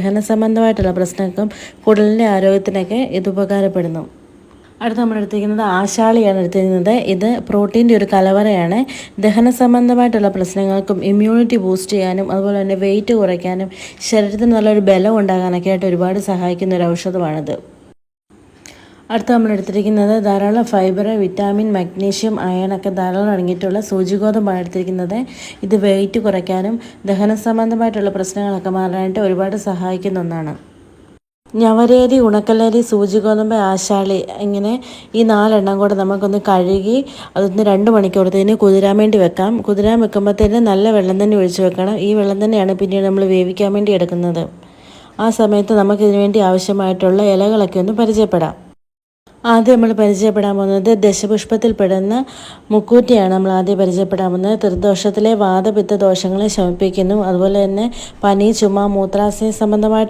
ദഹന സംബന്ധമായിട്ടുള്ള പ്രശ്നങ്ങൾക്കും കുടലിൻ്റെ ആരോഗ്യത്തിനൊക്കെ ഇത് ഉപകാരപ്പെടുന്നു. അടുത്ത് നമ്മൾ എടുത്തിരിക്കുന്നത് ആശാളിയാണ് എടുത്തിരിക്കുന്നത്. ഇത് പ്രോട്ടീൻ്റെ ഒരു കലവറയാണ്. ദഹന സംബന്ധമായിട്ടുള്ള പ്രശ്നങ്ങൾക്കും ഇമ്മ്യൂണിറ്റി ബൂസ്റ്റ് ചെയ്യാനും അതുപോലെ തന്നെ വെയിറ്റ് കുറയ്ക്കാനും ശരീരത്തിന് നല്ലൊരു ബലം ഉണ്ടാകാനൊക്കെ ആയിട്ട് ഒരുപാട് സഹായിക്കുന്ന ഒരു ഔഷധമാണിത്. അടുത്ത് നമ്മൾ എടുത്തിരിക്കുന്നത് ധാരാളം ഫൈബർ, വിറ്റാമിൻ, മഗ്നീഷ്യം, അയൺ ഒക്കെ ധാരാളം അടങ്ങിയിട്ടുള്ള സൂചിഗോതമ്പാണ് എടുത്തിരിക്കുന്നത്. ഇത് വെയിറ്റ് കുറയ്ക്കാനും ദഹന സംബന്ധമായിട്ടുള്ള പ്രശ്നങ്ങളൊക്കെ മാറാനായിട്ട് ഒരുപാട് സഹായിക്കുന്ന ഒന്നാണ്. ഞവരേരി, ഉണക്കലരി, സൂചിഗോതമ്പ്, ആശാളി ഇങ്ങനെ ഈ 4 കൂടെ നമുക്കൊന്ന് കഴുകി അതൊന്ന് 2 മണിക്കൂറത്തേന് കുതിരാൻ വേണ്ടി വെക്കാം. കുതിരാൻ വെക്കുമ്പോഴത്തേന് നല്ല വെള്ളം തന്നെ ഒഴിച്ച് വെക്കണം. ഈ വെള്ളം തന്നെയാണ് പിന്നീട് നമ്മൾ വേവിക്കാൻ വേണ്ടി എടുക്കുന്നത്. ആ സമയത്ത് നമുക്കിതിനു വേണ്ടി ആവശ്യമായിട്ടുള്ള ഇലകളൊക്കെ ഒന്ന് പരിചയപ്പെടാം. ആദ്യം നമ്മൾ പരിചയപ്പെടാൻ പോകുന്നത് ദശപുഷ്പത്തിൽപ്പെടുന്ന മുക്കൂറ്റിയാണ്. നമ്മൾ ആദ്യം പരിചയപ്പെടാൻ പോകുന്നത്. ത്രിദോഷത്തിലെ വാതപിത്ത ദോഷങ്ങളെ ശമിപ്പിക്കുന്നു. അതുപോലെ തന്നെ പനി, ചുമ, മൂത്രാശയ സംബന്ധമായിട്ട്